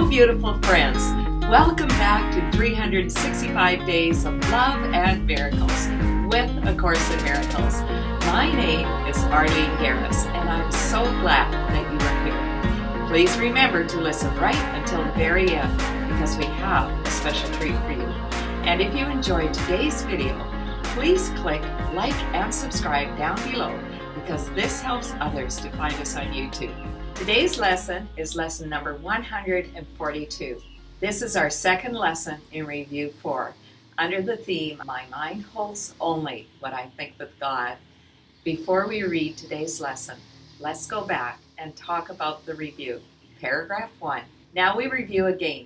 beautiful friends. Welcome back to 365 Days of Love and Miracles with A Course in Miracles. My name is Arlene Geres, and I'm so glad that you are here. Please remember to listen right until the very end because we have a special treat for you. And if you enjoyed today's video, please click like and subscribe down below because this helps others to find us on YouTube. Today's lesson is lesson number 142. This is our second lesson in Review 4 under the theme, My Mind Holds Only What I Think with God. Before we read today's lesson, let's go back and talk about the review. Paragraph 1. Now we review again,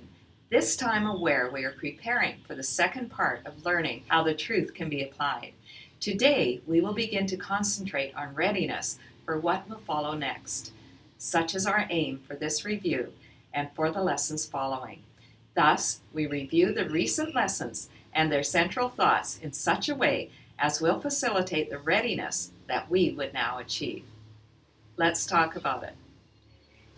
this time aware we are preparing for the second part of learning how the truth can be applied. Today we will begin to concentrate on readiness for what will follow next. Such is our aim for this review and for the lessons following. Thus, we review the recent lessons and their central thoughts in such a way as will facilitate the readiness that we would now achieve. Let's talk about it.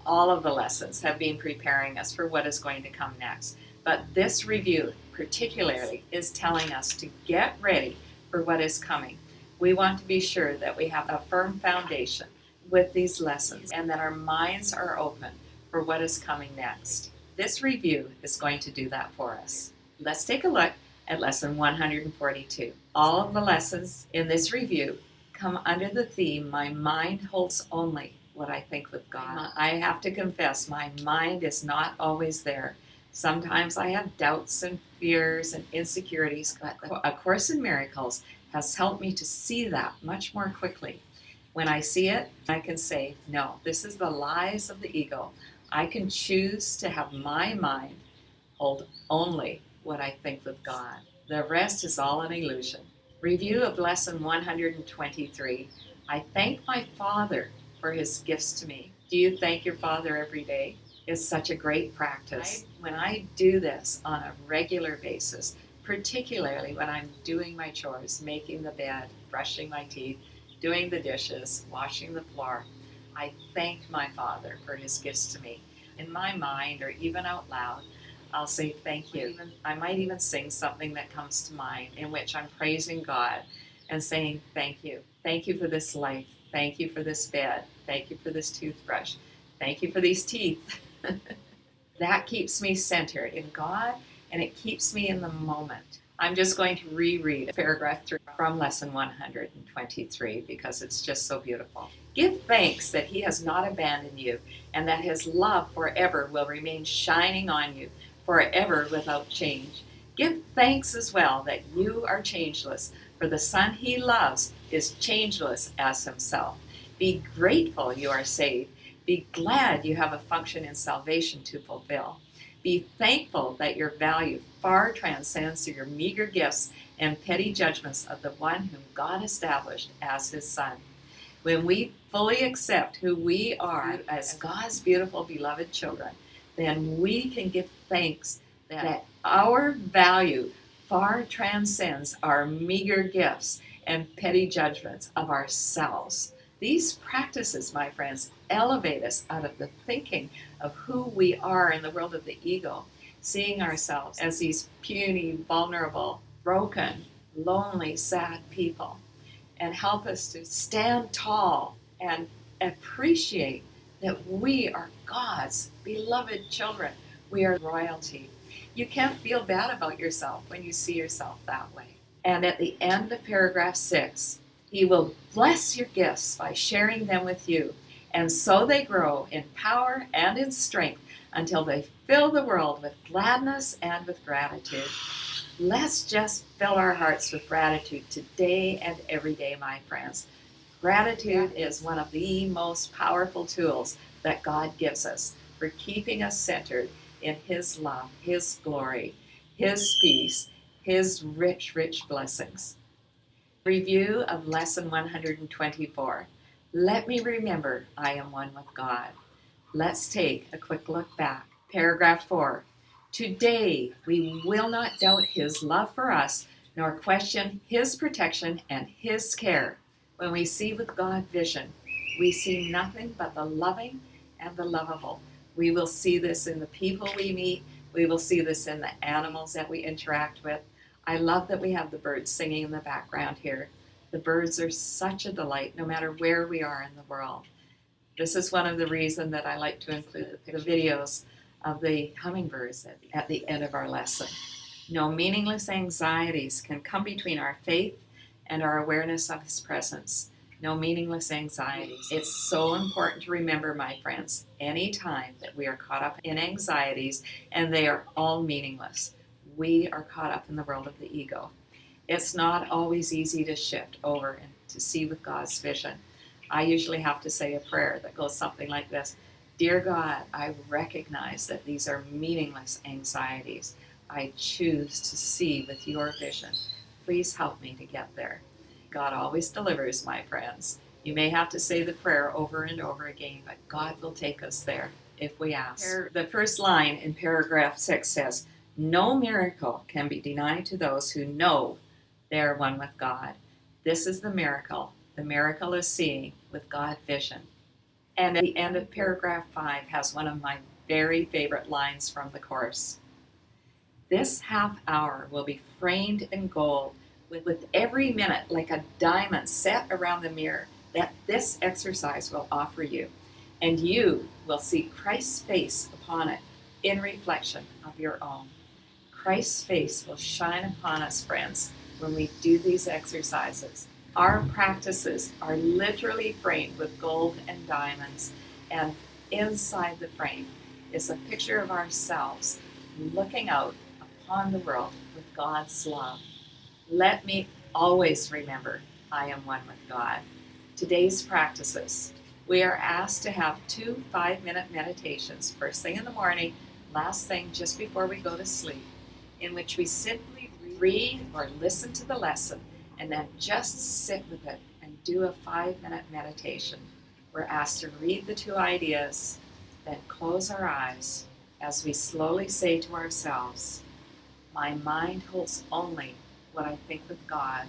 All of the lessons have been preparing us for what is going to come next, but this review particularly is telling us to get ready for what is coming. We want to be sure that we have a firm foundation with these lessons and that our minds are open for what is coming next. This review is going to do that for us. Let's take a look at lesson 142. All of the lessons in this review come under the theme, My Mind Holds Only What I Think with God. I have to confess, my mind is not always there. Sometimes I have doubts and fears and insecurities, but A Course in Miracles has helped me to see that much more quickly. When I see it, I can say, no, this is the lies of the ego. I can choose to have my mind hold only what I think with God. The rest is all an illusion. Review of lesson 123. I thank my Father for his gifts to me. Do you thank your Father every day? It's such a great practice. When I do this on a regular basis, particularly when I'm doing my chores, making the bed, brushing my teeth, doing the dishes, washing the floor, I thank my Father for his gifts to me. In my mind or even out loud, I'll say thank you. I might even sing something that comes to mind in which I'm praising God and saying thank you. Thank you for this life. Thank you for this bed. Thank you for this toothbrush. Thank you for these teeth. That keeps me centered in God and it keeps me in the moment. I'm just going to reread paragraph 3 from lesson 123 because it's just so beautiful. Give thanks that he has not abandoned you and that his love forever will remain shining on you, forever without change. Give thanks as well that you are changeless, for the Son he loves is changeless as himself. Be grateful you are saved. Be glad you have a function in salvation to fulfill. Be thankful that your value far transcends your meager gifts and petty judgments of the one whom God established as his Son. When we fully accept who we are as God's beautiful, beloved children, then we can give thanks that our value far transcends our meager gifts and petty judgments of ourselves. These practices, my friends, elevate us out of the thinking of who we are in the world of the ego, seeing ourselves as these puny, vulnerable, broken, lonely, sad people, and help us to stand tall and appreciate that we are God's beloved children. We are royalty. You can't feel bad about yourself when you see yourself that way. And at the end of paragraph 6, he will bless your gifts by sharing them with you, and so they grow in power and in strength until they fill the world with gladness and with gratitude. Let's just fill our hearts with gratitude today and every day, my friends. Gratitude is one of the most powerful tools that God gives us for keeping us centered in his love, his glory, his peace, his rich, rich blessings. Review of lesson 124. Let me remember I am one with God. Let's take a quick look back. Paragraph 4. Today we will not doubt his love for us, nor question his protection and his care. When we see with God vision, we see nothing but the loving and the lovable, We will see this in the people we meet. We will see this in the animals that we interact with. I love that we have the birds singing in the background here. The birds are such a delight no matter where we are in the world. This is one of the reasons that I like to include the videos of the hummingbirds at the end of our lesson. No meaningless anxieties can come between our faith and our awareness of His presence. No meaningless anxieties. It's so important to remember, my friends, any time that we are caught up in anxieties, and they are all meaningless. We are caught up in the world of the ego. It's not always easy to shift over and to see with God's vision. I usually have to say a prayer that goes something like this. Dear God, I recognize that these are meaningless anxieties. I choose to see with your vision. Please help me to get there. God always delivers, my friends. You may have to say the prayer over and over again, but God will take us there if we ask. The first line in paragraph 6 says, no miracle can be denied to those who know they are one with God. This is the miracle. The miracle is seeing with God vision. And at the end of paragraph 5 has one of my very favorite lines from the course. This half hour will be framed in gold with every minute like a diamond set around the mirror that this exercise will offer you. And you will see Christ's face upon it in reflection of your own. Christ's face will shine upon us, friends, when we do these exercises. Our practices are literally framed with gold and diamonds, and inside the frame is a picture of ourselves looking out upon the world with God's love. Let me always remember I am one with God. Today's practices. We are asked to have 2 5-minute meditations, first thing in the morning, last thing just before we go to sleep, in which we simply read or listen to the lesson and then just sit with it and do a 5-minute meditation. We're asked to read the 2 ideas, then close our eyes as we slowly say to ourselves, my mind holds only what I think with God.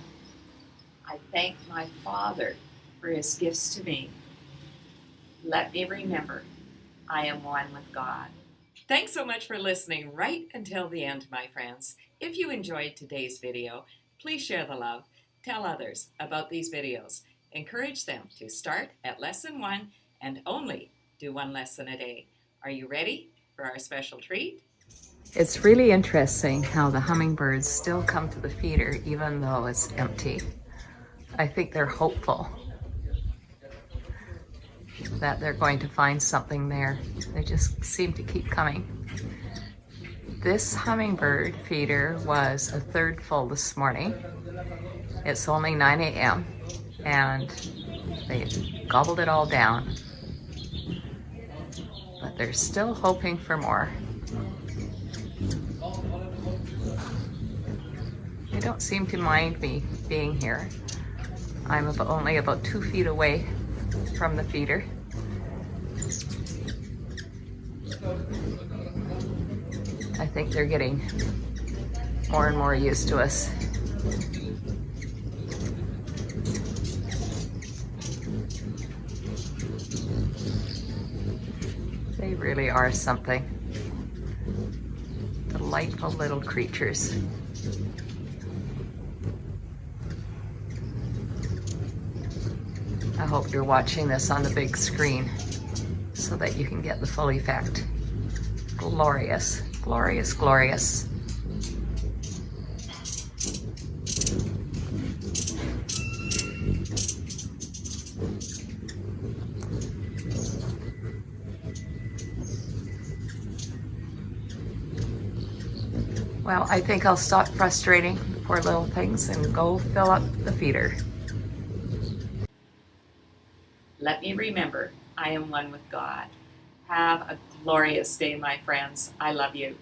I thank my Father for His gifts to me. Let me remember I am one with God. Thanks so much for listening right until the end, my friends. If you enjoyed today's video, please share the love. Tell others about these videos. Encourage them to start at lesson 1 and only do 1 lesson a day. Are you ready for our special treat? It's really interesting how the hummingbirds still come to the feeder even though it's empty. I think they're hopeful that they're going to find something there. They just seem to keep coming. This hummingbird feeder was a third full this morning. It's only 9 a.m. and they gobbled it all down. But they're still hoping for more. They don't seem to mind me being here. I'm only about 2 feet away from the feeder. I think they're getting more and more used to us. They really are something. Delightful little creatures. I hope you're watching this on the big screen so that you can get the full effect. Glorious, glorious, glorious. Well, I think I'll stop frustrating the poor little things and go fill up the feeder. Let me remember, I am one with God. Have a glorious day, my friends. I love you.